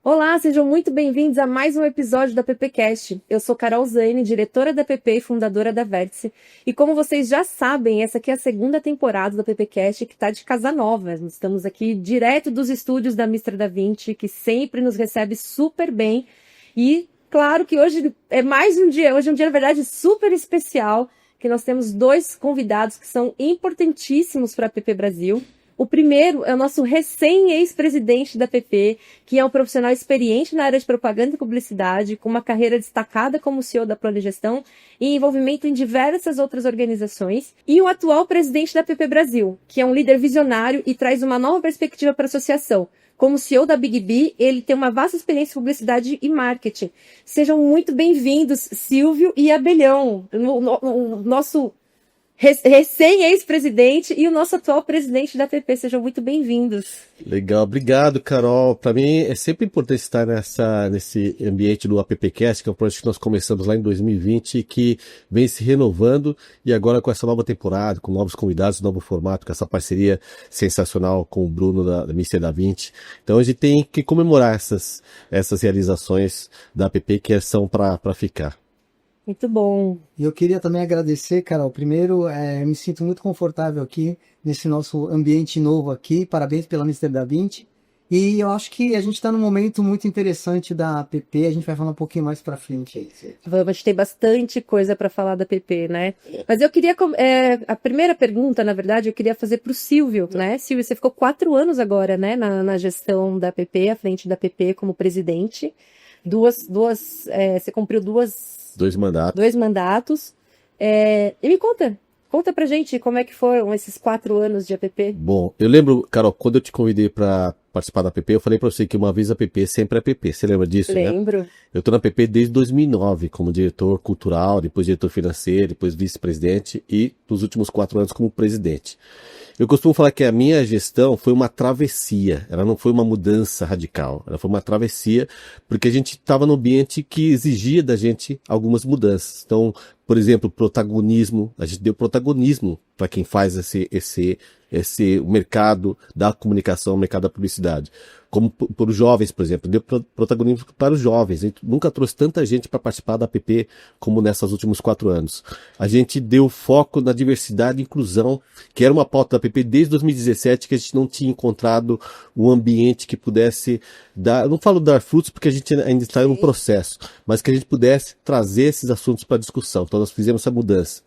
Olá, sejam muito bem-vindos a mais um episódio da PPcast. Eu sou Carol Zane, diretora da PP e fundadora da Vértice. E como vocês já sabem, essa aqui é a segunda temporada da PPcast que está de casa nova. Nós estamos aqui direto dos estúdios da Mister Da Vinci, que sempre nos recebe super bem. E claro que hoje é mais um dia, hoje é um dia, na verdade, super especial, que nós temos dois convidados que são importantíssimos para a PP Brasil. O primeiro é o nosso recém-ex-presidente da PP, que é um profissional experiente na área de propaganda e publicidade, com uma carreira destacada como CEO da Planegestão e envolvimento em diversas outras organizações. E o atual presidente da PP Brasil, que é um líder visionário e traz uma nova perspectiva para a associação. Como CEO da Big B, ele tem uma vasta experiência em publicidade e marketing. Sejam muito bem-vindos, Silvio e Abelhão, o nosso recém-ex-presidente e o nosso atual presidente da PP. Sejam muito bem-vindos. Legal, obrigado, Carol. Para mim é sempre importante estar nesse ambiente do AppCast, que é um projeto que nós começamos lá em 2020 e que vem se renovando, e agora com essa nova temporada, com novos convidados, novo formato, com essa parceria sensacional com o Bruno da Mister Da Vinci. Então a gente tem que comemorar essas realizações da App que são para ficar. Muito bom. E eu queria também agradecer, Carol. Primeiro, eu me sinto muito confortável aqui, nesse nosso ambiente novo aqui. Parabéns pela Mister Da Vinci. E eu acho que a gente está num momento muito interessante da PP. A gente vai falar um pouquinho mais para frente aí. A gente tem bastante coisa para falar da PP, né? Mas eu queria... a primeira pergunta, na verdade, eu queria fazer para o Silvio, né? Silvio, você ficou 4 anos agora, né? Na gestão da PP, à frente da PP como presidente. Você cumpriu dois mandatos. E me conta pra gente como é que foram esses 4 anos de APP. Bom, eu lembro, Carol, quando eu te convidei para participar da APP, eu falei para você que uma vez a APP sempre é APP. Você lembra disso? Lembro. Né? Eu tô na APP desde 2009 como diretor cultural, depois diretor financeiro, depois vice-presidente e nos últimos 4 anos como presidente. Eu costumo falar que a minha gestão foi uma travessia, ela não foi uma mudança radical, ela foi uma travessia porque a gente estava num ambiente que exigia da gente algumas mudanças. Então, por exemplo, protagonismo, a gente deu protagonismo para quem faz esse mercado da comunicação, o mercado da publicidade. Como para os jovens, por exemplo, deu protagonismo para os jovens. A gente nunca trouxe tanta gente para participar da APP como nesses últimos 4 anos. A gente deu foco na diversidade e inclusão, que era uma pauta da APP desde 2017, que a gente não tinha encontrado um ambiente que pudesse dar, eu não falo dar frutos porque a gente ainda está em um processo, mas que a gente pudesse trazer esses assuntos para discussão. Então nós fizemos essa mudança.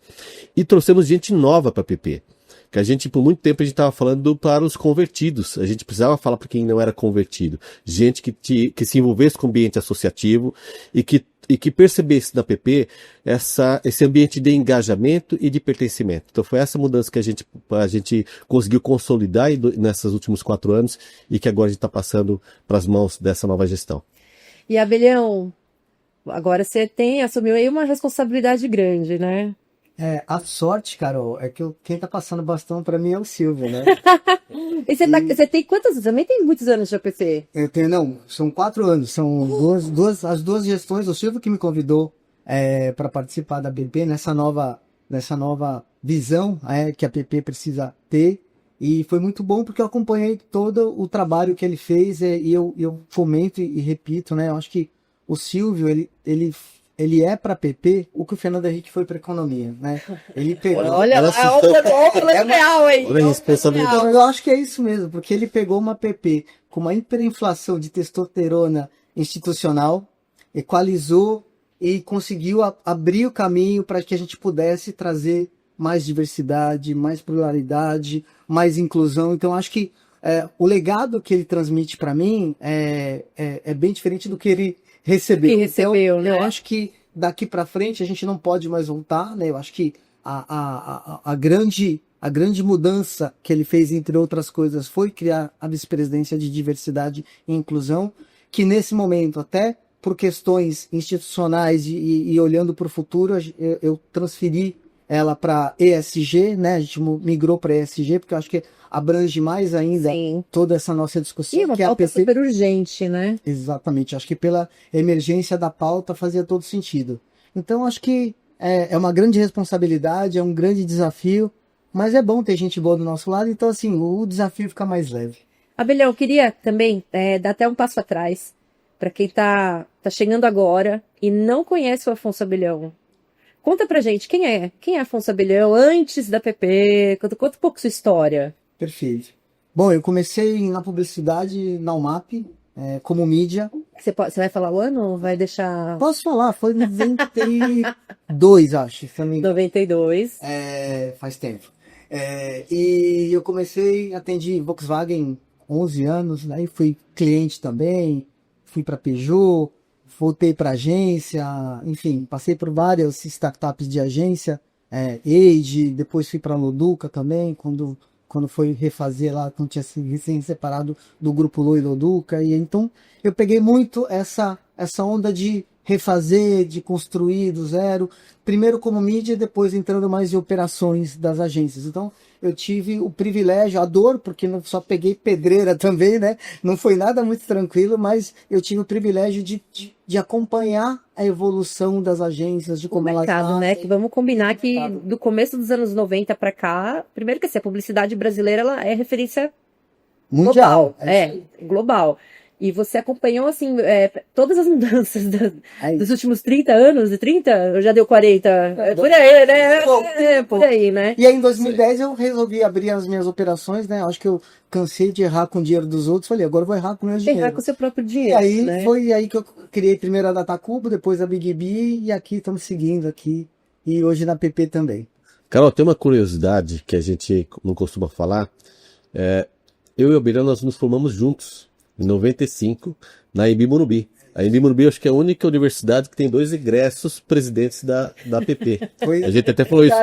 E trouxemos gente nova para a APP. Que a gente, por muito tempo, a gente estava falando para os convertidos. A gente precisava falar para quem não era convertido. Gente que se envolvesse com o ambiente associativo e que percebesse na PP esse ambiente de engajamento e de pertencimento. Então foi essa mudança que a gente conseguiu consolidar nesses últimos 4 anos e que agora a gente está passando para as mãos dessa nova gestão. E Abelhão, agora você assumiu aí uma responsabilidade grande, né? A sorte, Carol, é que quem tá passando o bastão para mim é o Silvio, né? E você tem quantos anos? Também tem muitos anos de APP. São 4 anos, são as duas gestões, o Silvio que me convidou para participar da BP nessa nova visão que a PP precisa ter, e foi muito bom porque eu acompanhei todo o trabalho que ele fez, e eu fomento e repito, né? Eu acho que o Silvio, ele é para PP o que o Fernando Henrique foi para economia, né? Ele pegou... Olha lá, o real, hein? Olha a responsabilidade. Eu acho que é isso mesmo, porque ele pegou uma PP com uma hiperinflação de testosterona institucional, equalizou e conseguiu abrir o caminho para que a gente pudesse trazer mais diversidade, mais pluralidade, mais inclusão. Então, acho que o legado que ele transmite para mim é bem diferente do que ele recebeu. Né? Eu acho que daqui para frente a gente não pode mais voltar, né? Eu acho que a grande mudança que ele fez, entre outras coisas, foi criar a vice-presidência de diversidade e inclusão, que nesse momento, até por questões institucionais e olhando para o futuro, eu transferi ela para ESG, né? A gente migrou para ESG, porque eu acho que abrange mais ainda toda essa nossa discussão. E uma pauta super urgente, né? Exatamente. Acho que pela emergência da pauta fazia todo sentido. Então, acho que é uma grande responsabilidade, é um grande desafio, mas é bom ter gente boa do nosso lado, então, assim, o desafio fica mais leve. Abelhão, eu queria também dar até um passo atrás. para quem tá chegando agora e não conhece o Afonso Abelhão. Conta pra gente, quem é? Quem é Afonso Abelhão antes da PP? Conta um pouco sua história. Perfeito. Bom, eu comecei na publicidade na UMAP, como mídia. Você vai falar o ano ou vai deixar... Posso falar, foi em 92, acho. Se eu não me engano. 92. Faz tempo. E eu atendi Volkswagen 11 anos, daí fui cliente também, fui para Peugeot, voltei para agência, enfim, passei por várias startups de agência, Age, depois fui para Loduca também, quando foi refazer lá, quando tinha se recém-separado do grupo Loi Loduca, e então eu peguei muito essa onda de refazer, de construir do zero, primeiro como mídia, depois entrando mais em operações das agências. Então, eu tive o privilégio, a dor, porque não só peguei pedreira também, né? Não foi nada muito tranquilo, mas eu tive o privilégio de acompanhar a evolução das agências, de como elas mercado, né? Que vamos combinar que do começo dos anos 90 para cá, primeiro que assim, a publicidade brasileira ela é referência mundial. Global. E você acompanhou, assim, todas as mudanças dos últimos 30 anos, de 30? Ou já deu 40? Por aí, né? Por aí, né? E aí, em 2010, eu resolvi abrir as minhas operações, né? Acho que eu cansei de errar com o dinheiro dos outros. Falei, agora eu vou errar com o meu dinheiro. Errar com o seu próprio dinheiro, E aí, né? foi aí que eu criei primeiro a Datacubo, depois a Big Bee, e aqui estamos seguindo aqui. E hoje na PP também. Carol, tem uma curiosidade que a gente não costuma falar. Eu e o Abelhão, nós nos formamos juntos, em 95, na Embi Morumbi. A Embi Morumbi, acho que é a única universidade que tem 2 egressos presidentes da PP. A gente até falou isso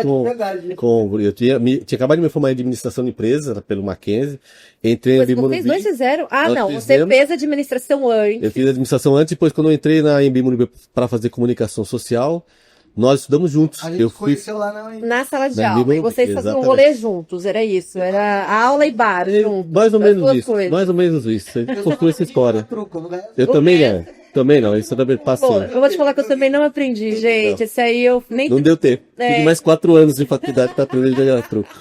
eu tinha acabado de me formar em administração de empresa pelo Mackenzie, entrei na Embi Morumbi. Vocês dois fizeram? Não, fizemos. você fez administração antes. Eu fiz administração antes, depois quando eu entrei na Embi Morumbi para fazer comunicação social, nós estudamos juntos. A gente conheceu lá na sala de Na aula. Embi E vocês Morumbi, faziam um exatamente. rolê juntos, era isso. Era aula e bar juntos. Mais ou as menos duas isso. coisas. Mais ou menos isso. A gente construiu essa história. Né? Eu também não. Também não. Isso também passei. Pô, eu vou te falar que eu também não aprendi, gente. Não. Esse aí eu nem... Não deu tempo. Tive mais 4 anos de faculdade para aprender a jogar truco.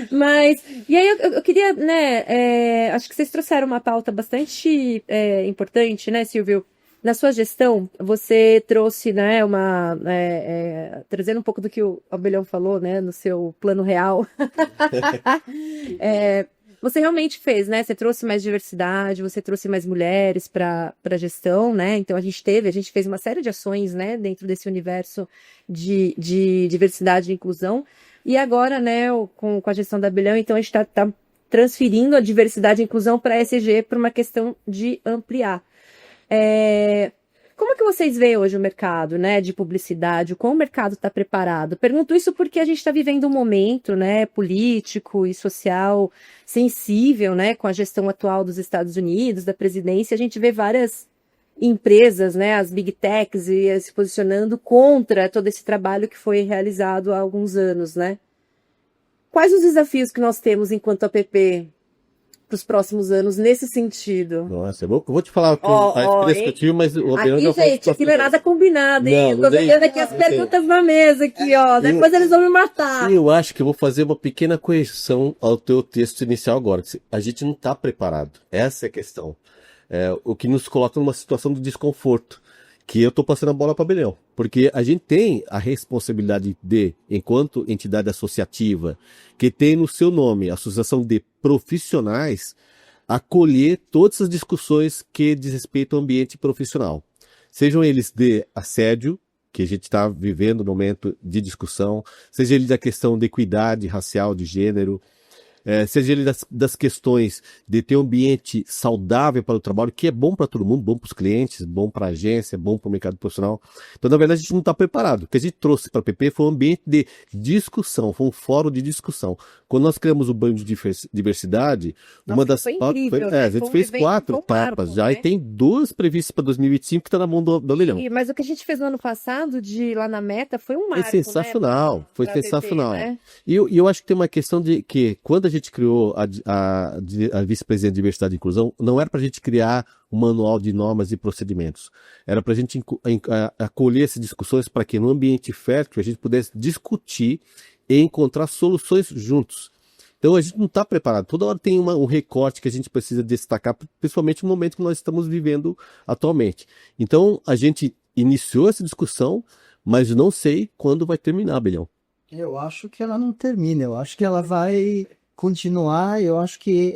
Mas, e aí eu queria, né, acho que vocês trouxeram uma pauta bastante importante, né, Silvio? Na sua gestão, você trouxe, né, trazendo um pouco do que o Abelhão falou, né, no seu plano real. Você realmente fez, né? Você trouxe mais diversidade, você trouxe mais mulheres para a gestão, né? Então a gente fez uma série de ações, né, dentro desse universo de diversidade e inclusão. E agora, né, com a gestão da Abelhão, então a gente está transferindo a diversidade e inclusão para a ESG por uma questão de ampliar. Como que vocês veem hoje o mercado, né, de publicidade? Como o mercado está preparado? Pergunto isso porque a gente está vivendo um momento, né, político e social sensível, né, com a gestão atual dos Estados Unidos, da presidência. A gente vê várias empresas, né, as big techs, se posicionando contra todo esse trabalho que foi realizado há alguns anos, né? Quais os desafios que nós temos enquanto APP para os próximos anos nesse sentido? Nossa, eu vou te falar a experiência que eu tive, mas o Abelhão já falou. Gente, aqui não é nada combinado, hein? Eu tô vendo aqui as perguntas na mesa, aqui, ó. Depois eles vão me matar. Eu acho que eu vou fazer uma pequena correção ao teu texto inicial agora. A gente não está preparado. Essa é a questão. O que nos coloca numa situação de desconforto, que eu estou passando a bola para o Abelhão. Porque a gente tem a responsabilidade de, enquanto entidade associativa, que tem no seu nome Associação de Profissionais, acolher todas as discussões que diz respeito ao ambiente profissional. Sejam eles de assédio, que a gente está vivendo no momento de discussão, seja ele da questão de equidade racial, de gênero, seja ele das questões de ter um ambiente saudável para o trabalho, que é bom para todo mundo, bom para os clientes, bom para a agência, bom para o mercado profissional. Então, na verdade, a gente não está preparado. O que a gente trouxe para a PP foi um ambiente de discussão, foi um fórum de discussão. Quando nós criamos o banho de diversidade, uma das foi incrível, a gente fez 4 etapas já, e tem 2 previstas para 2025 que está na mão do Abelhão. Mas o que a gente fez no ano passado, de lá na meta, foi um marco, foi sensacional, né? foi sensacional. PP, né? E eu acho que tem uma questão de que, quando a gente criou a vice-presidente de Diversidade e Inclusão, não era para a gente criar um manual de normas e procedimentos. Era para a gente acolher essas discussões para que, no ambiente fértil, a gente pudesse discutir e encontrar soluções juntos. Então a gente não está preparado. Toda hora tem um recorte que a gente precisa destacar, principalmente no momento que nós estamos vivendo atualmente. Então a gente iniciou essa discussão, mas não sei quando vai terminar, Abelhão. Eu acho que ela não termina, eu acho que ela vai continuar, eu acho que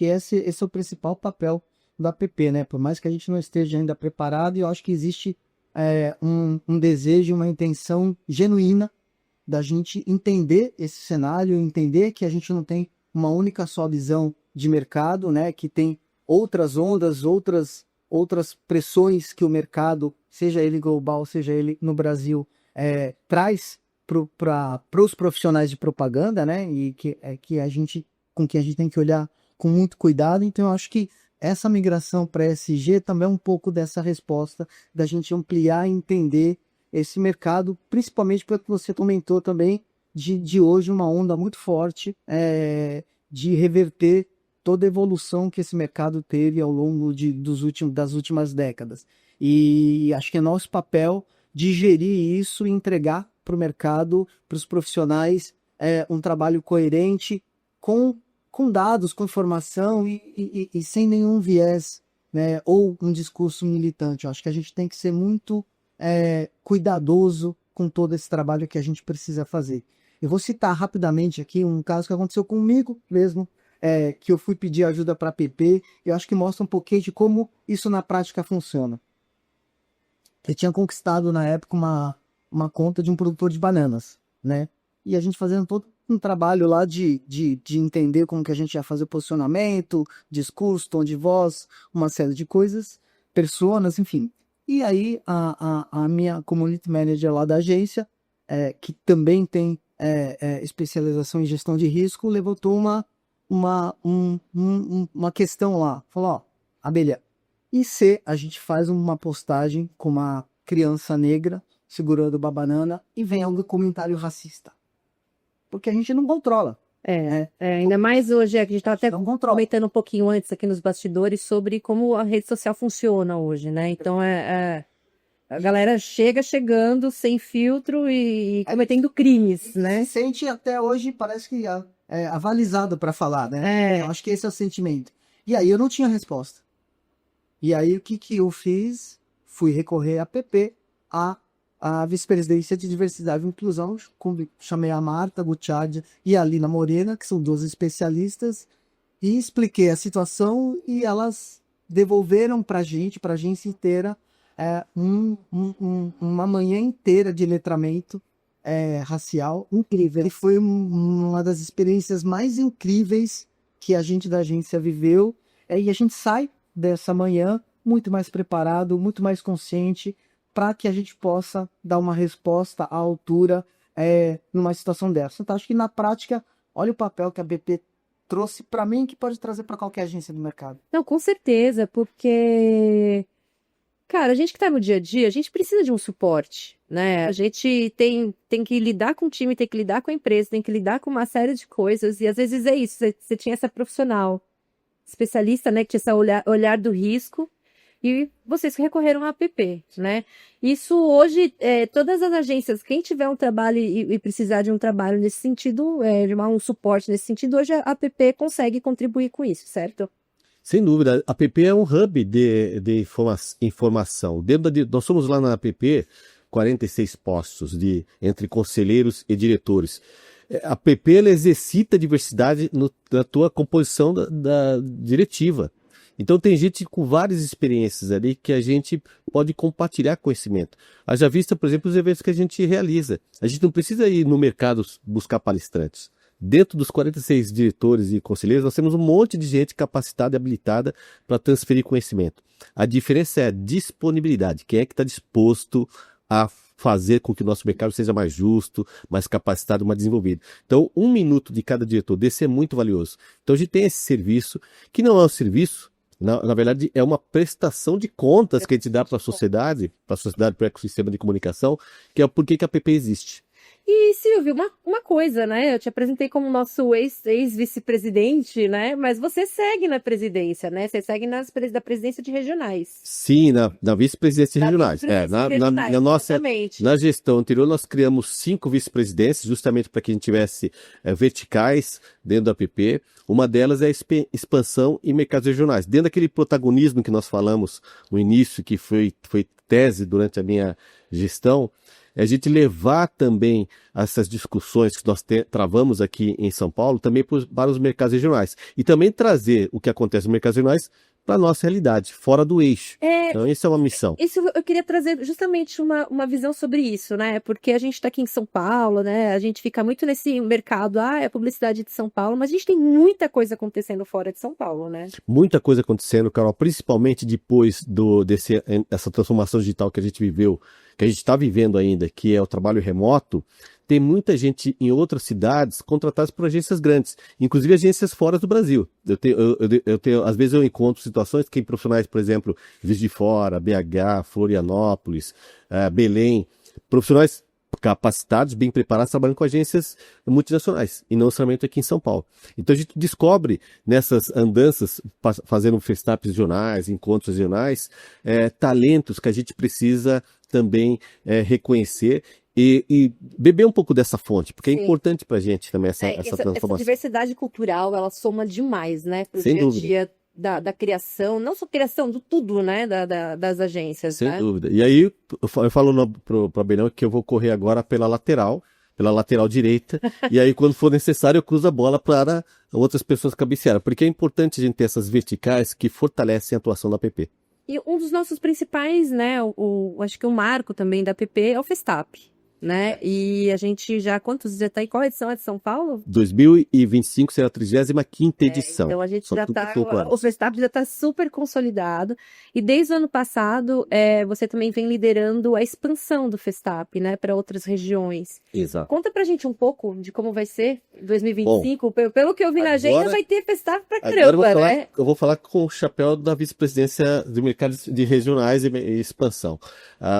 esse é o principal papel da APP, né? Por mais que a gente não esteja ainda preparado, eu acho que existe um desejo, uma intenção genuína da gente entender esse cenário, entender que a gente não tem uma única só visão de mercado, né? Que tem outras ondas, outras pressões que o mercado, seja ele global, seja ele no Brasil, traz para os profissionais de propaganda, né? E que a gente tem que olhar com muito cuidado. Então, eu acho que essa migração para ESG também é um pouco dessa resposta da gente ampliar e entender esse mercado, principalmente pelo que você comentou também, de hoje uma onda muito forte de reverter toda a evolução que esse mercado teve ao longo das últimas décadas. E acho que é nosso papel digerir isso e entregar para o mercado, para os profissionais, um trabalho coerente, com dados, com informação e sem nenhum viés, né, ou um discurso militante. Eu acho que a gente tem que ser muito cuidadoso com todo esse trabalho que a gente precisa fazer. Eu vou citar rapidamente aqui um caso que aconteceu comigo mesmo, que eu fui pedir ajuda para a APP, e eu acho que mostra um pouquinho de como isso na prática funciona. Eu tinha conquistado na época uma conta de um produtor de bananas, né? E a gente fazendo todo um trabalho lá de entender como que a gente ia fazer o posicionamento, discurso, tom de voz, uma série de coisas, personas, enfim. E aí a minha community manager lá da agência, que também tem especialização em gestão de risco, levantou uma questão lá. Falou, ó, Abelha, e se a gente faz uma postagem com uma criança negra segurando uma banana e vem algum comentário racista? Porque a gente não controla. Ainda mais hoje, a gente estava até Não controla. comentando um pouquinho antes aqui nos bastidores sobre como a rede social funciona hoje, né? Então, a galera chegando sem filtro e cometendo crimes, né? Se sente até hoje, parece que avalizado para falar, né? Eu acho que esse é o sentimento. E aí eu não tinha resposta. E aí o que eu fiz? Fui recorrer à APP, a vice-presidência de diversidade e inclusão, chamei a Marta Gutiardi e a Lina Morena, que são duas especialistas, e expliquei a situação e elas devolveram para a agência inteira, uma manhã inteira de letramento racial incrível. E foi uma das experiências mais incríveis que a gente da agência viveu, e a gente sai dessa manhã muito mais preparado, muito mais consciente, para que a gente possa dar uma resposta à altura numa situação dessa. Então, acho que na prática, olha o papel que a BP trouxe para mim, que pode trazer para qualquer agência do mercado. Não, com certeza, porque, cara, a gente que está no dia a dia, a gente precisa de um suporte, né? A gente tem que lidar com o time, tem que lidar com a empresa, tem que lidar com uma série de coisas, e às vezes é isso, você tinha essa profissional especialista, né, que tinha esse olhar do risco, e vocês recorreram à APP, né? Isso hoje, todas as agências, quem tiver um trabalho e precisar de um trabalho nesse sentido, de um suporte nesse sentido, hoje a APP consegue contribuir com isso, certo? Sem dúvida, a APP é um hub de informação. Nós somos lá na APP 46 postos entre conselheiros e diretores. A APP ela exercita a diversidade na tua composição da diretiva. Então tem gente com várias experiências ali que a gente pode compartilhar conhecimento. Haja vista, por exemplo, os eventos que a gente realiza. A gente não precisa ir no mercado buscar palestrantes. Dentro dos 46 diretores e conselheiros, nós temos um monte de gente capacitada e habilitada para transferir conhecimento. A diferença é a disponibilidade. Quem é que está disposto a fazer com que o nosso mercado seja mais justo, mais capacitado, mais desenvolvido. Então, 1 minuto de cada diretor desse é muito valioso. Então, a gente tem esse serviço, que não é um serviço, na verdade, é uma prestação de contas que a gente dá para a sociedade, para o ecossistema de comunicação, que é o porquê que a APP existe. E, Silvio, uma coisa, né? Eu te apresentei como nosso ex-vice-presidente, né? Mas você segue na presidência, né? Você segue da presidência de regionais. Sim, na vice-presidência Da regionais. vice-presidência regionais, Na nossa, exatamente. na gestão anterior, nós criamos 5 vice-presidências, justamente para que a gente tivesse verticais dentro da APP. Uma delas é a expansão em mercados regionais. Dentro daquele protagonismo que nós falamos no início, que foi tese durante a minha gestão, é a gente levar também essas discussões que nós travamos aqui em São Paulo também para os mercados regionais. E também trazer o que acontece nos mercados regionais para a nossa realidade, fora do eixo. Então, isso é uma missão. Isso eu queria trazer justamente uma visão sobre isso, né? Porque a gente está aqui em São Paulo, né? A gente fica muito nesse mercado, é a publicidade de São Paulo, mas a gente tem muita coisa acontecendo fora de São Paulo, né? Muita coisa acontecendo, Carol, principalmente depois dessa transformação digital que a gente viveu, que a gente está vivendo ainda, que é o trabalho remoto. Tem muita gente em outras cidades contratadas por agências grandes, inclusive agências fora do Brasil. Às vezes eu encontro situações que profissionais, por exemplo, Juiz de Fora, BH, Florianópolis, Belém, profissionais capacitados, bem preparados, trabalhando com agências multinacionais, e não somente aqui em São Paulo. Então a gente descobre nessas andanças, fazendo festaps regionais, encontros regionais, talentos que a gente precisa também reconhecer e beber um pouco dessa fonte, porque é importante pra gente também essa transformação. Essa diversidade cultural, ela soma demais, né, pro Sem dia a dúvida. dia da criação, não só criação, do tudo, né, das agências, Sem né? dúvida. E aí, eu falo pro Abelhão que eu vou correr agora pela lateral direita, e aí quando for necessário eu cruzo a bola para outras pessoas cabecearem, porque é importante a gente ter essas verticais que fortalecem a atuação da APP. E um dos nossos principais, né, acho que o marco também da APP é o Festap, né? E a gente já, quantos já está aí? Qual edição é de São Paulo? 2025 será a 35ª edição. Então a gente São já tudo está, 5 anos. o Festap já está super consolidado. E desde o ano passado, você também vem liderando a expansão do Festap, né, para outras regiões. Exato. Conta pra gente um pouco de como vai ser 2025. Pelo que eu vi na agenda, vai ter Festap pra caramba, né? Eu vou falar com o chapéu da vice-presidência de mercados de regionais e expansão.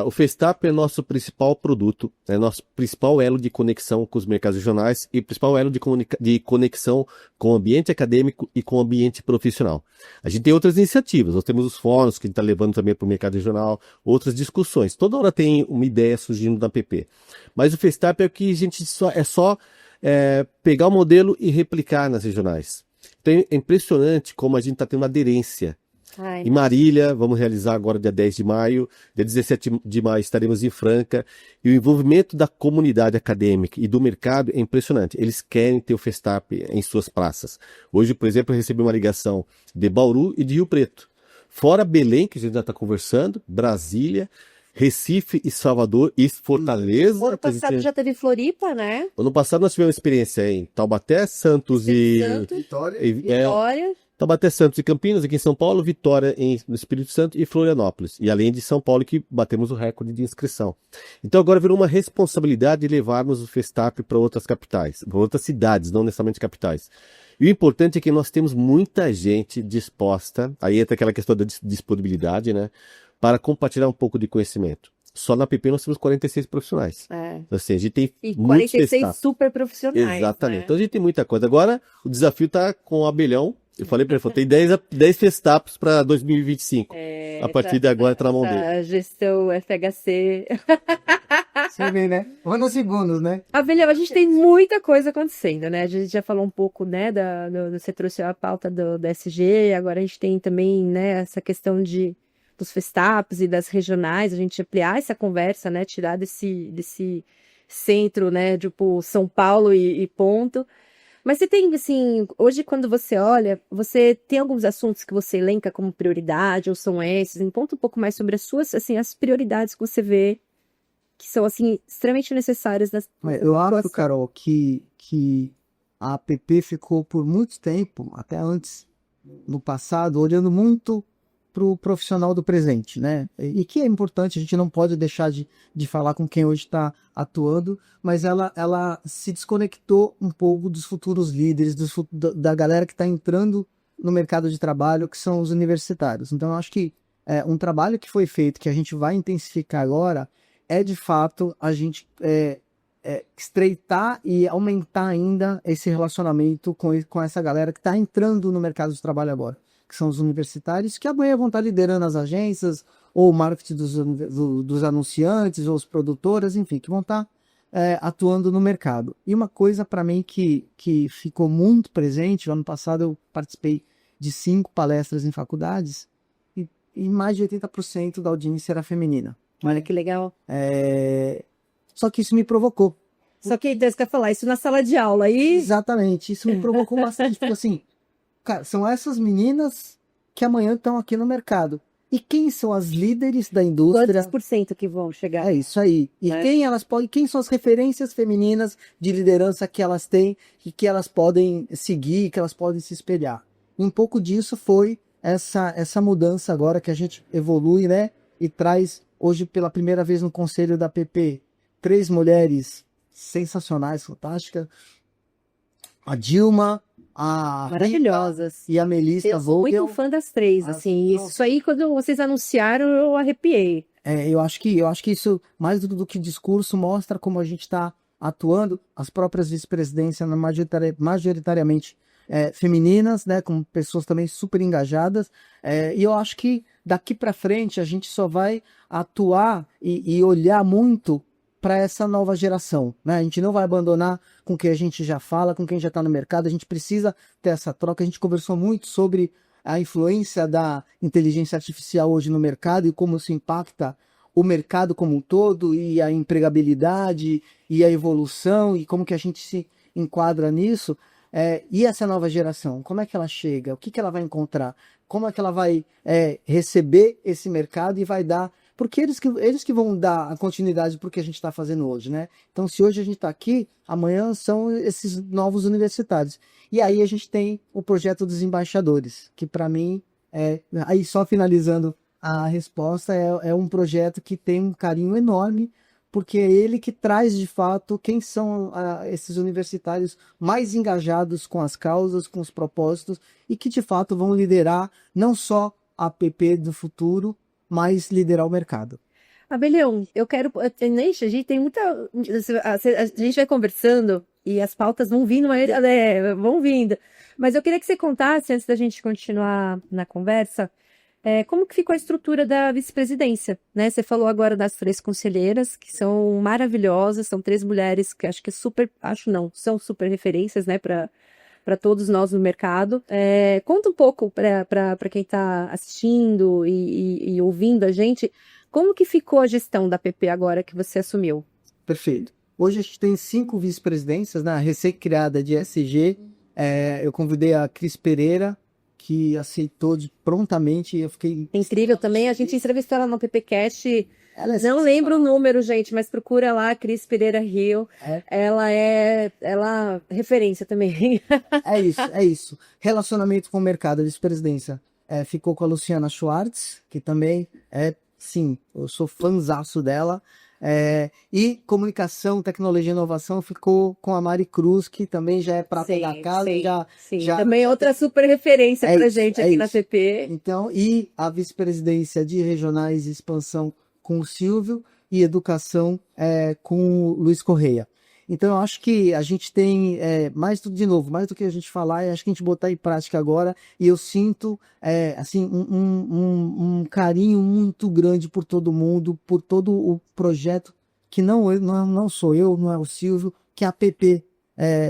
O Festap é nosso principal produto, é nosso principal elo de conexão com os mercados regionais e principal elo de conexão com o ambiente acadêmico e com o ambiente profissional. A gente tem outras iniciativas, nós temos os fóruns que a gente está levando também para o mercado regional, outras discussões. Toda hora tem uma ideia surgindo da PP. Mas o Festap é o que a gente só pegar o modelo e replicar nas regionais. Então é impressionante como a gente está tendo uma aderência. Em Marília, vamos realizar agora dia 10 de maio, dia 17 de maio estaremos em Franca, e o envolvimento da comunidade acadêmica e do mercado é impressionante. Eles querem ter o Festap em suas praças. Hoje, por exemplo, eu recebi uma ligação de Bauru e de Rio Preto. Fora Belém, que a gente já está conversando, Brasília, Recife e Salvador e Fortaleza. Ano passado já teve Floripa, né? Ano passado nós tivemos experiência em Taubaté, Santos e Vitória. Vitória. Taubaté, Santos e Campinas, aqui em São Paulo, Vitória no Espírito Santo e Florianópolis. E além de São Paulo, que batemos o recorde de inscrição. Então agora virou uma responsabilidade de levarmos o Festap para outras capitais, para outras cidades, não necessariamente capitais. E o importante é que nós temos muita gente disposta, aí entra aquela questão da disponibilidade, né, para compartilhar um pouco de conhecimento. Só na PP nós temos 46 profissionais. Assim, a gente tem muitos 46 super profissionais. Exatamente. Né? Então a gente tem muita coisa. Agora o desafio está com o Abelhão. Eu falei para ele, tem 10 Festaps para 2025. A partir de agora está na mão dele. A gestão FHC. Você vê, né? Anos segundos, né? Abelhão, a gente tem muita coisa acontecendo, né? A gente já falou um pouco, né, você trouxe a pauta do SG, agora a gente tem também, né, essa questão dos Festaps e das regionais, a gente ampliar essa conversa, né, tirar desse centro, né, tipo São Paulo e ponto. Mas você tem, assim, hoje quando você olha, você tem alguns assuntos que você elenca como prioridade, ou são esses? Me conta um pouco mais sobre as suas, assim, as prioridades que você vê que são, assim, extremamente necessárias. Eu acho, Carol, que a APP ficou por muito tempo, até antes, no passado, olhando muito para o profissional do presente, né? E que é importante, a gente não pode deixar de falar com quem hoje está atuando, mas ela se desconectou um pouco dos futuros líderes, da galera que está entrando no mercado de trabalho, que são os universitários. Então, eu acho que um trabalho que foi feito, que a gente vai intensificar agora, é de fato a gente estreitar e aumentar ainda esse relacionamento com essa galera que está entrando no mercado de trabalho agora, que são os universitários, que amanhã vão estar liderando as agências, ou o marketing dos anunciantes, ou as produtoras, enfim, que vão estar atuando no mercado. E uma coisa para mim que ficou muito presente, o ano passado eu participei de 5 palestras em faculdades, e mais de 80% da audiência era feminina. Olha que legal. Só que isso me provocou. Só que então, você quer falar isso na sala de aula aí? Exatamente, isso me provocou bastante, porque assim, cara, são essas meninas que amanhã estão aqui no mercado. E quem são as líderes da indústria? Quantos por cento que vão chegar? É isso aí. E quem são as referências femininas de liderança que elas têm e que elas podem seguir, que elas podem se espelhar? E um pouco disso foi essa mudança agora que a gente evolui, né? E traz hoje pela primeira vez no conselho da PP 3 mulheres sensacionais, fantásticas. A Dilma, a maravilhosas. Rita e a Melissa eu sou Vogel. muito fã das 3, assim. Isso aí, quando vocês anunciaram, eu arrepiei. Eu acho que isso, mais do que discurso, mostra como a gente está atuando. As próprias vice-presidências, majoritariamente femininas, né, com pessoas também super engajadas. E eu acho que daqui para frente a gente só vai atuar e olhar muito para essa nova geração, né? A gente não vai abandonar com quem a gente já fala, com quem já está no mercado. A gente precisa ter essa troca. A gente conversou muito sobre a influência da inteligência artificial hoje no mercado e como isso impacta o mercado como um todo, e a empregabilidade e a evolução, e como que a gente se enquadra nisso. E essa nova geração, como é que ela chega? O que ela vai encontrar? Como é que ela vai receber esse mercado e vai dar... Porque eles que vão dar a continuidade para o que a gente está fazendo hoje, né? Então, se hoje a gente está aqui, amanhã são esses novos universitários. E aí a gente tem o projeto dos embaixadores, que para mim, aí só finalizando a resposta, é um projeto que tem um carinho enorme, porque é ele que traz, de fato, quem são esses universitários mais engajados com as causas, com os propósitos, e que, de fato, vão liderar não só a PP do futuro, mas liderar o mercado. Abelhão, eu quero... A gente tem muita... A gente vai conversando e as pautas vão vindo, vão vindo. Mas eu queria que você contasse, antes da gente continuar na conversa, como que ficou a estrutura da vice-presidência, né? Você falou agora das 3 conselheiras, que são maravilhosas, são 3 mulheres que acho que são super referências, né, para todos nós no mercado. Conta um pouco para quem está assistindo e ouvindo a gente, como que ficou a gestão da PP agora que você assumiu? Perfeito. Hoje a gente tem 5 vice-presidências, né? Recém-criada de SG. Eu convidei a Cris Pereira, que aceitou prontamente, e eu fiquei... Incrível também, a gente entrevistou ela no PPcast, não lembro o número, gente, mas procura lá, Cris Pereira Rio, ela é referência também. É isso. Relacionamento com o mercado, a vice-presidência ficou com a Luciana Schwartz, que também sim, eu sou fãzaço dela. E comunicação, tecnologia e inovação ficou com a Mari Cruz, que também já é prata da casa. Já também é outra super referência pra gente aqui na PP. Então, e a vice-presidência de regionais e expansão com o Silvio, e educação com o Luiz Correia. Então, eu acho que a gente tem, mais do que a gente falar, acho que a gente botar em prática agora, e eu sinto assim, um carinho muito grande por todo mundo, por todo o projeto, que não sou eu, não é o Silvio, que a PP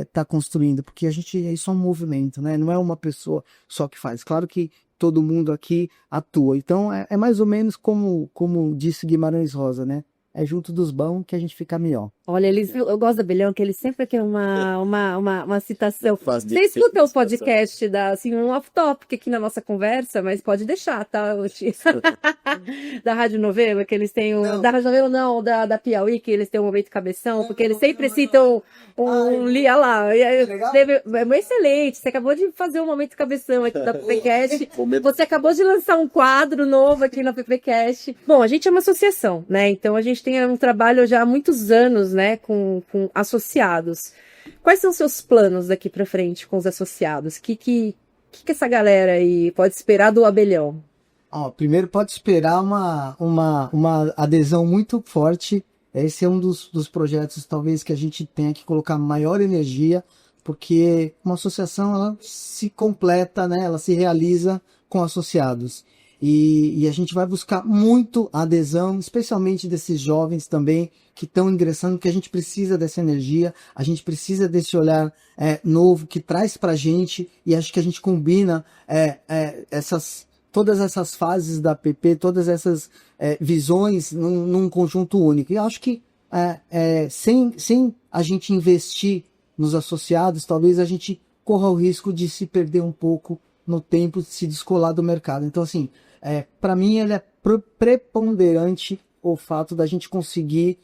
está construindo, porque isso é um movimento, né? Não é uma pessoa só que faz. Claro que todo mundo aqui atua. Então, é mais ou menos como disse Guimarães Rosa, né? É junto dos bons que a gente fica melhor. Olha, eu gosto do Abelhão, que ele sempre quer uma citação. Você escuta o podcast, assim, um off-topic aqui na nossa conversa, mas pode deixar, tá? Da Rádio Novelo, que eles têm da Rádio Novelo não, da Piauí, que eles têm um momento cabeção, porque eles sempre citam olha lá. É excelente, você acabou de fazer um momento cabeção aqui da PPcast. Você acabou de lançar um quadro novo aqui na PPcast. Bom, a gente é uma associação, né? Então a gente tem um trabalho já há muitos anos, né, com associados. Quais são os seus planos daqui para frente com os associados? O que essa galera aí pode esperar do Abelhão? Primeiro pode esperar uma adesão muito forte esse é um dos projetos, talvez, que a gente tenha que colocar maior energia, porque uma associação, ela se completa, né? Ela se realiza com associados. E a gente vai buscar muito a adesão, especialmente desses jovens também, que estão ingressando, porque a gente precisa dessa energia, a gente precisa desse olhar novo, que traz pra gente, e acho que a gente combina todas essas fases da PP, todas essas visões num conjunto único. E acho que sem a gente investir nos associados, talvez a gente corra o risco de se perder um pouco no tempo, de se descolar do mercado. Então, assim, para mim, ele é preponderante o fato da gente conseguir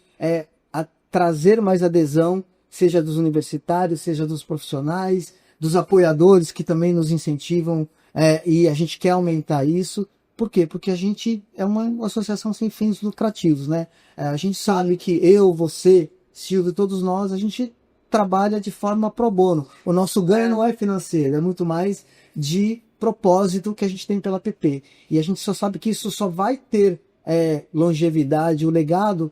trazer mais adesão, seja dos universitários, seja dos profissionais, dos apoiadores que também nos incentivam, e a gente quer aumentar isso. Por quê? Porque a gente é uma associação sem fins lucrativos, né? A gente sabe que eu, você, Silvio, todos nós, a gente trabalha de forma pro bono. O nosso ganho não é financeiro, é muito mais de propósito que a gente tem pela PP. E a gente só sabe que isso só vai ter longevidade, o legado,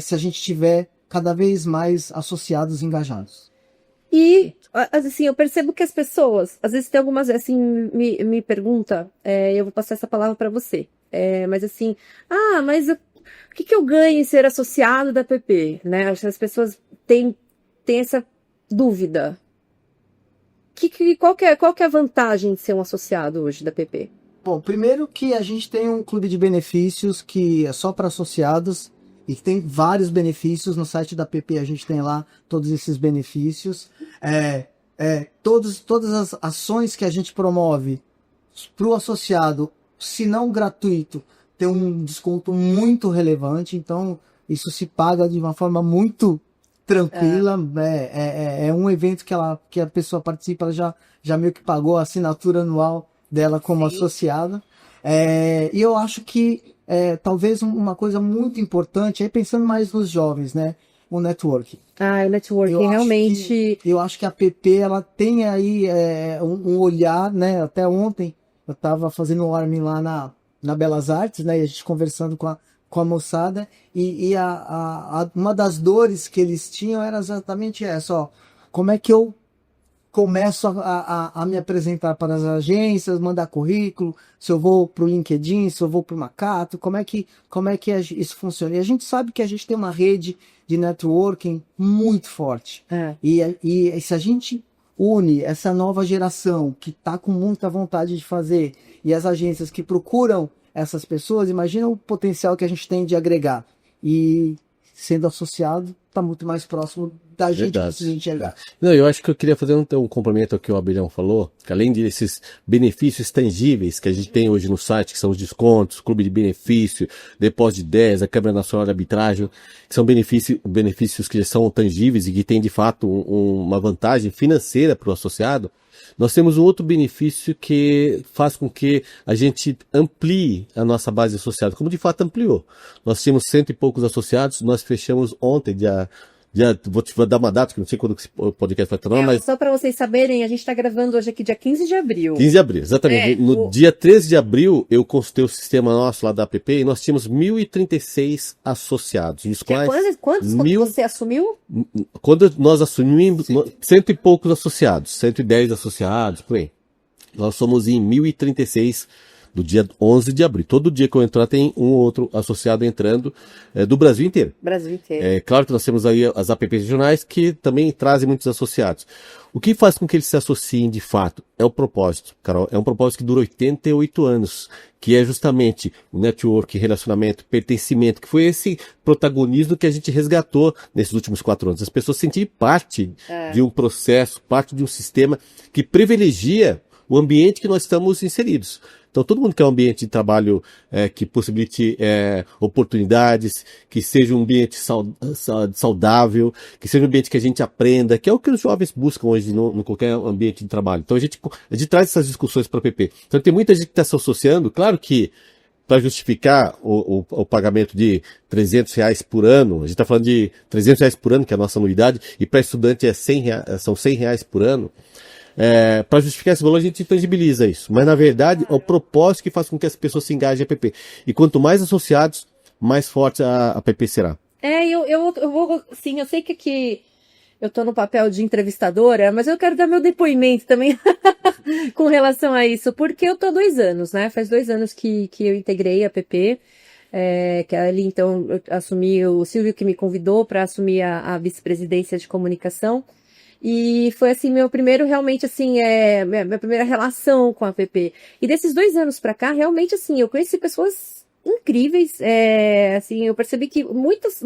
se a gente tiver cada vez mais associados engajados. E, assim, eu percebo que as pessoas, às vezes tem algumas, assim, me pergunta, eu vou passar essa palavra para você, mas assim, mas o que eu ganho em ser associado da PP, né? Acho que as pessoas têm essa dúvida. Qual que é a vantagem de ser um associado hoje da PP? Bom, primeiro que a gente tem um clube de benefícios que é só para associados e que tem vários benefícios. No site da PP a gente tem lá todos esses benefícios. Todas as ações que a gente promove para o associado, se não gratuito, tem um desconto muito relevante. Então, isso se paga de uma forma muito tranquila. É um evento que a pessoa participa, ela já meio que pagou a assinatura anual dela como associada. E eu acho que talvez uma coisa muito importante, aí pensando mais nos jovens, né? O networking. O networking, realmente. Eu acho que a PP, ela tem aí um olhar, né? Até ontem eu estava fazendo um warming lá na Belas Artes, né? E a gente conversando com a moçada, e uma das dores que eles tinham era exatamente essa, ó, como é que eu começo a me apresentar para as agências, mandar currículo, se eu vou para o LinkedIn, se eu vou para o Macato, como é que isso funciona? E a gente sabe que a gente tem uma rede de networking muito forte. E se a gente une essa nova geração que está com muita vontade de fazer, e as agências que procuram essas pessoas, imagina o potencial que a gente tem de agregar. E sendo associado, está muito mais próximo da gente que precisa enxergar. Não, eu acho que eu queria fazer um complemento ao que o Abelhão falou, que além desses benefícios tangíveis que a gente tem hoje no site, que são os descontos, clube de benefício, depósito de 10, a Câmara Nacional de Arbitragem, que são benefícios que são tangíveis e que têm de fato uma vantagem financeira para o associado. Nós temos um outro benefício que faz com que a gente amplie a nossa base associada, como de fato ampliou. Nós tínhamos 100 e poucos associados, nós fechamos ontem, vou te dar uma data, que não sei quando o podcast vai estar, mas... Só para vocês saberem, a gente está gravando hoje aqui dia 15 de abril. 15 de abril, exatamente. No dia 13 de abril, eu consultei o sistema nosso lá da APP e nós tínhamos 1.036 associados. Dos quais quantos você assumiu? Quando nós assumimos, 100 e poucos associados, 110 associados, por aí. Nós somos em 1.036 do dia 11 de abril. Todo dia que eu entrar tem um ou outro associado entrando do Brasil inteiro. Brasil inteiro. Claro que nós temos aí as APPs regionais que também trazem muitos associados. O que faz com que eles se associem de fato é o propósito, Carol. É um propósito que dura 88 anos, que é justamente o network, relacionamento, pertencimento, que foi esse protagonismo que a gente resgatou nesses últimos 4 anos. As pessoas sentirem parte de um processo, parte de um sistema que privilegia o ambiente que nós estamos inseridos. Então, todo mundo quer um ambiente de trabalho que possibilite oportunidades, que seja um ambiente saudável, que seja um ambiente que a gente aprenda, que é o que os jovens buscam hoje no qualquer ambiente de trabalho. Então, a gente traz essas discussões para a PP. Então, tem muita gente que está se associando, claro que para justificar o pagamento de R$300 por ano, a gente está falando de R$300 por ano, que é a nossa anuidade, e para estudante são R$100 por ano. Para justificar esse valor, a gente tangibiliza isso. Mas, na verdade, é o propósito que faz com que as pessoas se engajem a PP. E quanto mais associados, mais forte a PP será. Eu vou, sim, eu sei que aqui eu tô no papel de entrevistadora, mas eu quero dar meu depoimento também com relação a isso, porque eu tô há 2 anos, né? Faz 2 anos que eu integrei a PP, que ali então eu assumi, o Silvio que me convidou para assumir a vice-presidência de comunicação, e foi assim, meu primeiro realmente assim, minha primeira relação com a PP. E desses 2 anos para cá, realmente assim, eu conheci pessoas incríveis, assim, eu percebi que muitas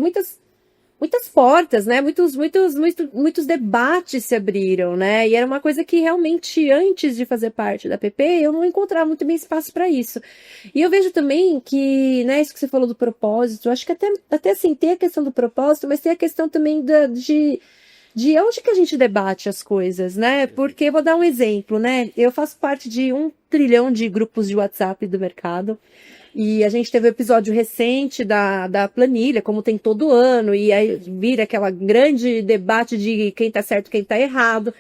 portas, né? Muitos debates se abriram, né? E era uma coisa que realmente, antes de fazer parte da PP, eu não encontrava muito bem espaço para isso. E eu vejo também que, né, isso que você falou do propósito, eu acho que até assim, tem a questão do propósito, mas tem a questão também de onde que a gente debate as coisas, né? Porque, vou dar um exemplo, né? Eu faço parte de 1 trilhão de grupos de WhatsApp do mercado. E a gente teve um episódio recente da planilha, como tem todo ano, e aí vira aquela grande debate de quem tá certo e quem tá errado.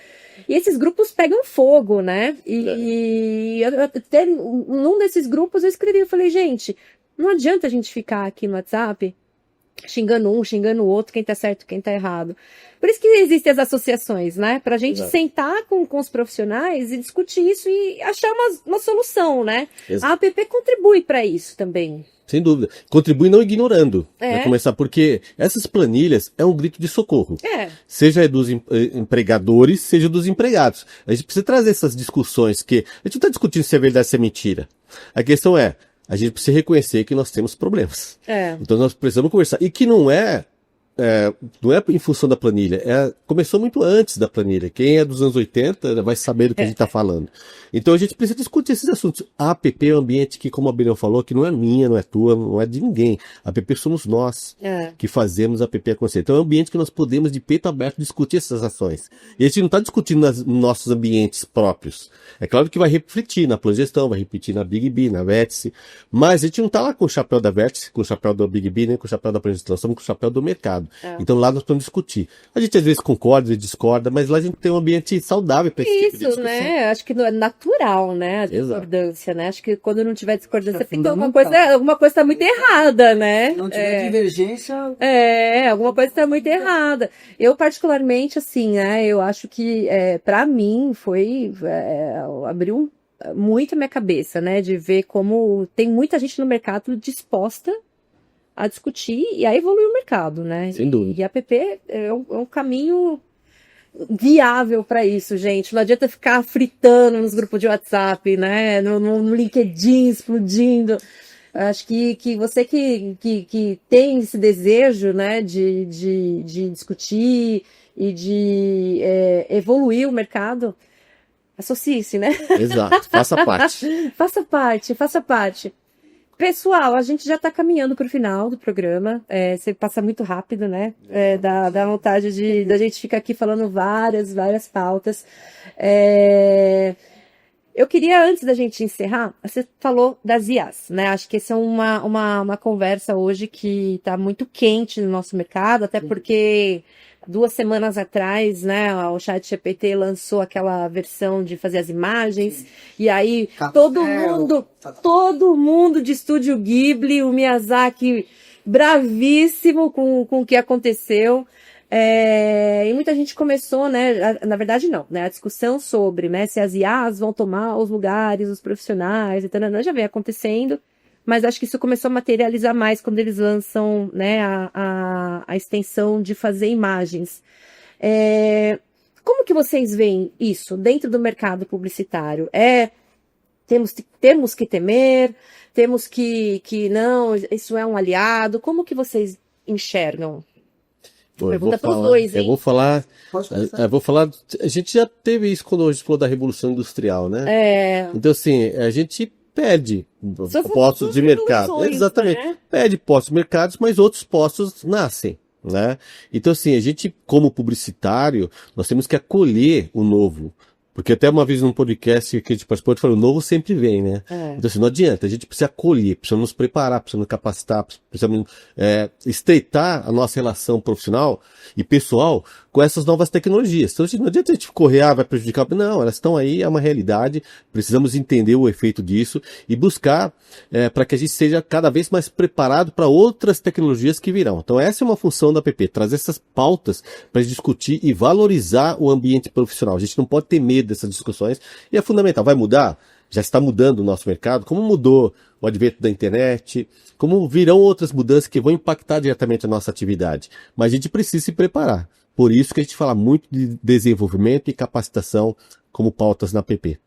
E esses grupos pegam fogo, né? E até num desses grupos eu escrevi, eu falei, gente, não adianta a gente ficar aqui no WhatsApp xingando um, xingando o outro, quem tá certo, quem tá errado. Por isso que existem as associações, né? Pra gente sentar com os profissionais e discutir isso e achar uma solução, né? A APP contribui para isso também. Sem dúvida. Contribui não ignorando. Vai começar, porque essas planilhas é um grito de socorro. Seja dos empregadores, seja dos empregados. A gente precisa trazer essas discussões, que a gente não está discutindo se é verdade ou se é mentira. A questão é, a gente precisa reconhecer que nós temos problemas. Então nós precisamos conversar. E que não é em função da planilha. Começou muito antes da planilha. Quem é dos anos 80 vai saber do que a gente está falando. Então a gente precisa discutir esses assuntos. A APP é um ambiente que, como a Abelhão falou, que não é minha, não é tua, não é de ninguém. A APP somos nós que fazemos a APP acontecer. Então é um ambiente que nós podemos, de peito aberto, discutir essas ações. E a gente não está discutindo nos nossos ambientes próprios. É claro que vai refletir na Plangestão, vai repetir na Big B, na Vértice, mas a gente não está lá com o chapéu da Vértice, com o chapéu da Big B, nem com o chapéu da Plangestão, estamos com o chapéu do mercado. Então lá nós vamos discutir. A gente às vezes concorda e discorda, mas lá a gente tem um ambiente saudável para esse tipo de discussão. Né? Acho que é natural, né? A discordância, né? Acho que quando não tiver discordância, fica alguma coisa está muito errada, né? Se não tiver divergência... alguma coisa está muito errada. Eu, particularmente, assim, né? Eu acho que, para mim, abriu muito a minha cabeça, né? De ver como tem muita gente no mercado disposta a discutir e a evoluir o mercado, né? Sem dúvida. E a APP é um caminho viável para isso, gente. Não adianta ficar fritando nos grupos de WhatsApp, né? No LinkedIn explodindo. Acho que você que tem esse desejo, né, de discutir e de evoluir o mercado, associe-se, né? Exato, faça parte. Faça parte. Pessoal, a gente já está caminhando para o final do programa. Você passa muito rápido, né? Dá vontade da gente ficar aqui falando várias pautas. Eu queria, antes da gente encerrar, você falou das IAs, né? Acho que essa é uma conversa hoje que está muito quente no nosso mercado, até porque 2 semanas atrás, né, o ChatGPT lançou aquela versão de fazer as imagens, e aí todo mundo de Estúdio Ghibli, o Miyazaki bravíssimo com o que aconteceu. E muita gente começou, né, na verdade não, né, a discussão sobre, né, se as IAs vão tomar os lugares, os profissionais, então já vem acontecendo, mas acho que isso começou a materializar mais quando eles lançam, né, a extensão de fazer imagens. Como que vocês veem isso dentro do mercado publicitário? Temos que temer, temos que não, isso é um aliado, como que vocês enxergam? Pergunta para os dois, hein? Eu vou falar. A gente já teve isso quando a gente falou da Revolução Industrial, né? Então, assim, a gente perde postos de mercado. Exatamente. Né? Perde postos de mercado, mas outros postos nascem, né? Então, assim, a gente, como publicitário, nós temos que acolher o novo. Porque até uma vez num podcast que a gente participou, a gente falou, o novo sempre vem, né? Então assim, não adianta, a gente precisa acolher, precisa nos preparar, precisa nos capacitar, precisa estreitar a nossa relação profissional e pessoal com essas novas tecnologias. Então assim, não adianta a gente correr, vai prejudicar. Não, elas estão aí, é uma realidade, precisamos entender o efeito disso e buscar para que a gente seja cada vez mais preparado para outras tecnologias que virão. Então essa é uma função da PP, trazer essas pautas para discutir e valorizar o ambiente profissional. A gente não pode ter medo dessas discussões e é fundamental. Vai mudar? Já está mudando o nosso mercado, como mudou o advento da internet, como virão outras mudanças que vão impactar diretamente a nossa atividade. Mas a gente precisa se preparar. Por isso que a gente fala muito de desenvolvimento e capacitação como pautas na PP.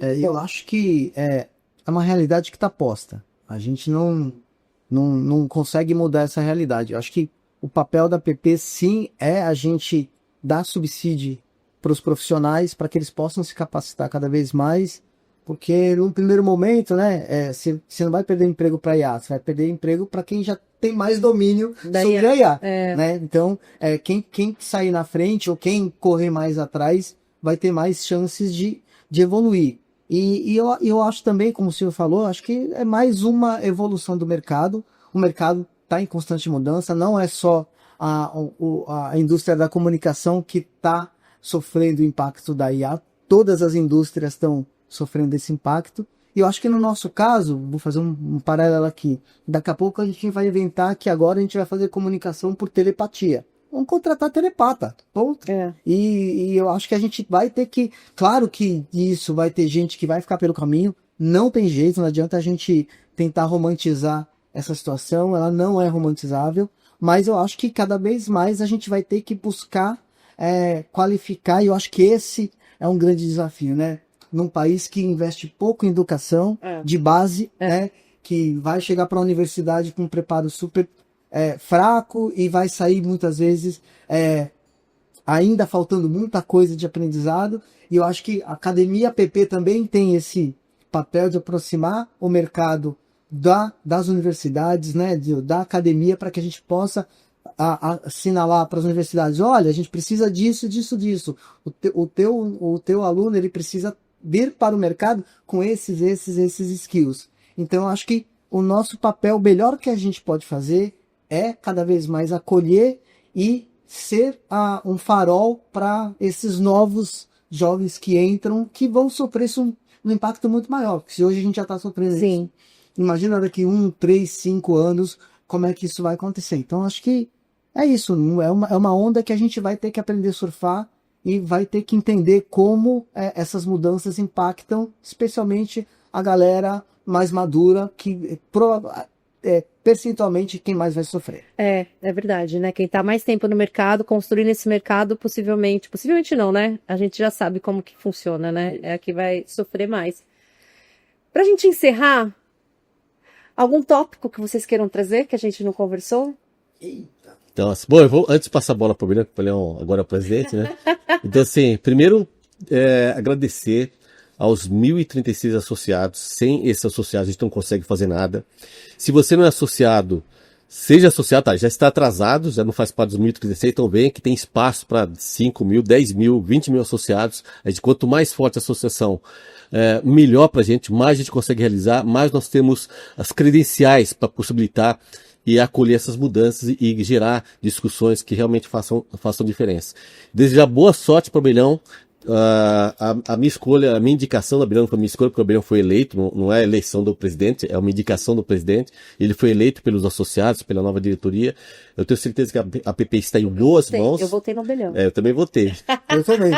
Eu acho que é uma realidade que está posta. A gente não consegue mudar essa realidade. Eu acho que o papel da PP, sim, é a gente dar subsídio para os profissionais, para que eles possam se capacitar cada vez mais, porque no primeiro momento, né, você não vai perder emprego para IA, você vai perder emprego para quem já tem mais domínio sobre a IA, né? Então, quem sair na frente ou quem correr mais atrás vai ter mais chances de evoluir. E eu acho também, como o senhor falou, acho que é mais uma evolução do mercado. O mercado está em constante mudança, não é só a indústria da comunicação que está sofrendo o impacto da IA, todas as indústrias estão sofrendo esse impacto, e eu acho que no nosso caso, vou fazer um paralelo aqui, daqui a pouco a gente vai inventar que agora a gente vai fazer comunicação por telepatia. Vamos contratar telepata, ponto. E eu acho que a gente vai ter que, claro que isso vai ter gente que vai ficar pelo caminho, não tem jeito, não adianta a gente tentar romantizar essa situação, ela não é romantizável, mas eu acho que cada vez mais a gente vai ter que buscar qualificar, e eu acho que esse é um grande desafio, né? Num país que investe pouco em educação de base, né? Que vai chegar para a universidade com um preparo super fraco e vai sair muitas vezes ainda faltando muita coisa de aprendizado, e eu acho que a Academia PP também tem esse papel de aproximar o mercado das universidades, né? Da academia, para que a gente possa assinalar para as universidades, olha, a gente precisa disso. O teu aluno, ele precisa vir para o mercado com esses skills. Então, eu acho que o nosso papel melhor que a gente pode fazer é cada vez mais acolher e ser um farol para esses novos jovens que entram, que vão sofrer um impacto muito maior. Porque se hoje a gente já está sofrendo isso, imagina daqui 1, 3, 5 anos como é que isso vai acontecer. Então, acho que é isso, é uma onda que a gente vai ter que aprender a surfar e vai ter que entender como essas mudanças impactam, especialmente a galera mais madura, que percentualmente quem mais vai sofrer. É verdade, né? Quem tá mais tempo no mercado, construindo esse mercado, possivelmente não, né? A gente já sabe como que funciona, né? É a que vai sofrer mais. Pra gente encerrar, algum tópico que vocês queiram trazer, que a gente não conversou? Então, assim, bom, eu vou, antes de passar a bola para o Leão, que o Leão agora é o presidente, né? Então, assim, primeiro, agradecer aos 1.036 associados. Sem esses associados, a gente não consegue fazer nada. Se você não é associado, seja associado, tá, já está atrasado, já não faz parte dos 1.036, então vem que tem espaço para 5 mil, 10 mil, 20 mil associados. Quanto mais forte a associação, melhor para a gente, mais a gente consegue realizar, mais nós temos as credenciais para possibilitar e acolher essas mudanças e gerar discussões que realmente façam diferença. Desejar boa sorte para o Abelhão. A minha escolha, a minha indicação do Abelhão foi a minha escolha, porque o Abelhão foi eleito, não é a eleição do presidente, é uma indicação do presidente. Ele foi eleito pelos associados, pela nova diretoria. Eu tenho certeza que a PP está em boas mãos. Eu votei no Abelhão. Eu também votei. Eu também.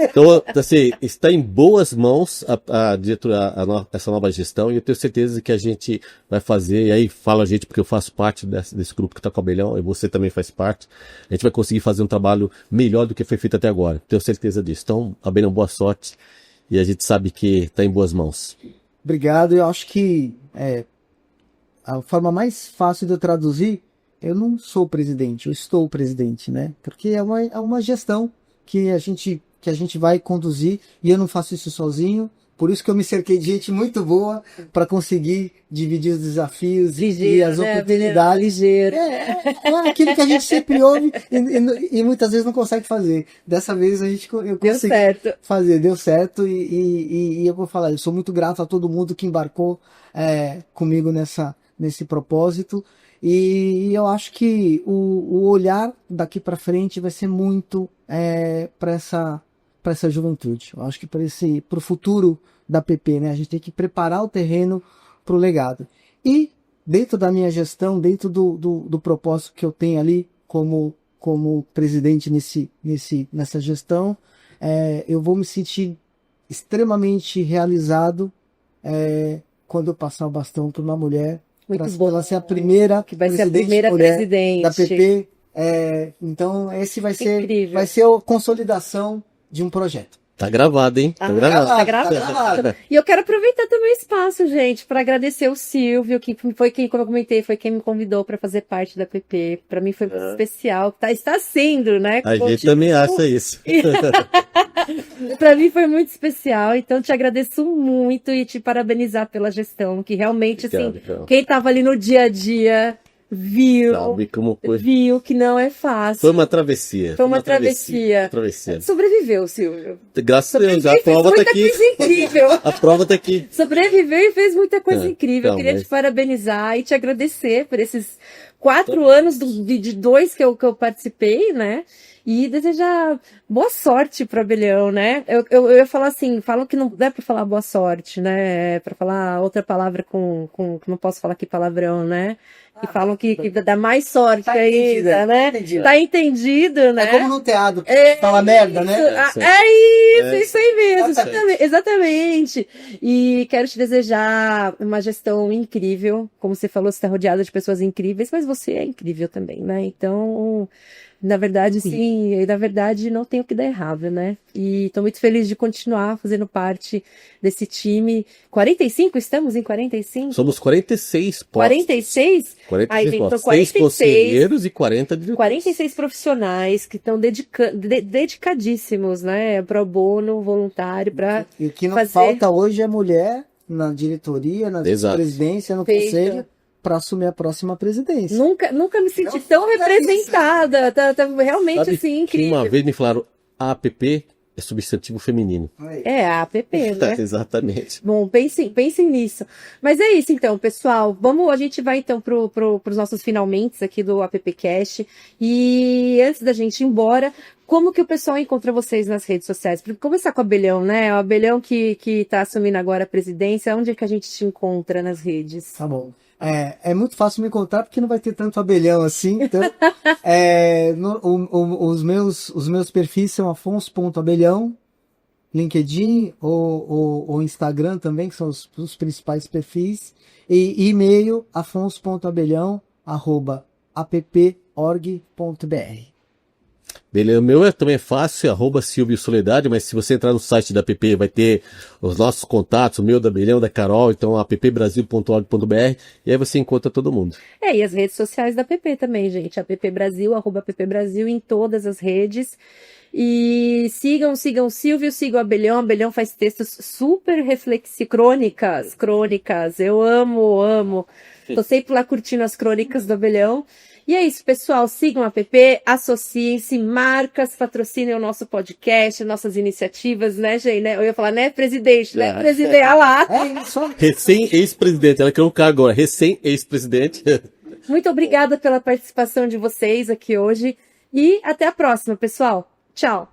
Então, assim, está em boas mãos a diretoria, essa nova gestão, e eu tenho certeza que a gente vai fazer, e aí fala a gente, porque eu faço parte desse grupo que está com o Abelhão, e você também faz parte, a gente vai conseguir fazer um trabalho melhor do que foi feito até agora. Tenho certeza disso. Então, Abelhão, boa sorte, e a gente sabe que está em boas mãos. Obrigado. Eu acho que a forma mais fácil de eu traduzir, eu não sou presidente, eu estou presidente, né? Porque é uma gestão que a gente vai conduzir, e eu não faço isso sozinho, Por isso que eu me cerquei de gente muito boa para conseguir dividir os desafios e as oportunidades. Ligeiro. É aquilo que a gente sempre ouve e muitas vezes não consegue fazer. Dessa vez eu consegui fazer, deu certo e eu vou falar, eu sou muito grato a todo mundo que embarcou comigo nesse propósito. E eu acho que o olhar daqui para frente vai ser muito para essa juventude. Eu acho que para o futuro da PP, né? A gente tem que preparar o terreno para o legado. E dentro da minha gestão, dentro do propósito que eu tenho ali como presidente nessa gestão, eu vou me sentir extremamente realizado quando eu passar o bastão para uma mulher. Para ela ser a primeira que vai ser a primeira presidente da PP. Então esse vai ser a consolidação de um projeto. Tá gravado, hein? Tá gravado. E eu quero aproveitar também o espaço, gente, para agradecer o Silvio, que foi quem, como eu comentei, foi quem me convidou para fazer parte da PP. Para mim foi muito especial. Está sendo, né? A gente também acha isso. Para mim foi muito especial. Então te agradeço muito e te parabenizar pela gestão, que realmente, assim, quem estava ali no dia a dia viu que não é fácil. Foi uma travessia. Foi uma travessia. Sobreviveu, Silvio. Graças a Deus, a prova tá aqui. Coisa incrível. A prova tá aqui. Sobreviveu e fez muita coisa incrível. Eu queria te parabenizar e te agradecer por esses 4 anos de 2 que eu participei, né? E desejar boa sorte para Abelhão, né? Eu ia falar assim, falam que não dá para falar boa sorte, né? Para falar outra palavra que não posso falar aqui palavrão, né? E falam que dá mais sorte ainda, né? Tá entendido, né? É como no teatro, fala merda, né? Isso aí mesmo, exatamente. E quero te desejar uma gestão incrível. Como você falou, você está rodeada de pessoas incríveis, mas você é incrível também, né? Então, na verdade, sim, na verdade não tem o que dar errado, né? E tô muito feliz de continuar fazendo parte desse time. 45? Estamos em 45? Somos 46 postos. 46? 46 postos. 6 conselheiros e 40 diretores. 46 profissionais que estão dedicadíssimos, né? Pro bono, voluntário, para E o que não falta hoje é mulher na diretoria, na presidência, no conselho, para assumir a próxima presidência. Nunca me senti tão representada. Tá realmente, Sabe, assim, incrível. Uma vez me falaram, a APP é substantivo feminino. É, a APP, né? Exatamente. Bom, pensem nisso. Mas é isso, então, pessoal. A gente vai, então, pros nossos finalmente aqui do AppCast. E antes da gente ir embora, como que o pessoal encontra vocês nas redes sociais? Vamos começar com o Abelhão, né? O Abelhão que tá assumindo agora a presidência. Onde é que a gente te encontra nas redes? Tá bom. É muito fácil me encontrar porque não vai ter tanto abelhão assim. Então, os meus perfis são afonso.abelhão, LinkedIn ou Instagram também, que são os principais perfis. E e-mail afonso.abelhão@app.org.br. Beleza, o meu também é fácil, @Silvio Soledade, mas se você entrar no site da APP vai ter os nossos contatos, o meu, da Abelhão, da Carol, então appbrasil.org.br, e aí você encontra todo mundo. E as redes sociais da APP também, gente, APP Brasil, @APP em todas as redes. E sigam o Silvio, sigam o Abelhão. Abelhão faz textos super reflexivos, crônicas, eu amo. Tô sempre lá curtindo as crônicas do Abelhão. E é isso, pessoal. Sigam a APP, associem-se, marcas, patrocinem o nosso podcast, nossas iniciativas, né, gente? Né? Eu ia falar, né, presidente, né? Presidente, olha lá. Recém-ex-presidente, ela quer um cargo agora, recém-ex-presidente. Muito obrigada pela participação de vocês aqui hoje. E até a próxima, pessoal. Tchau.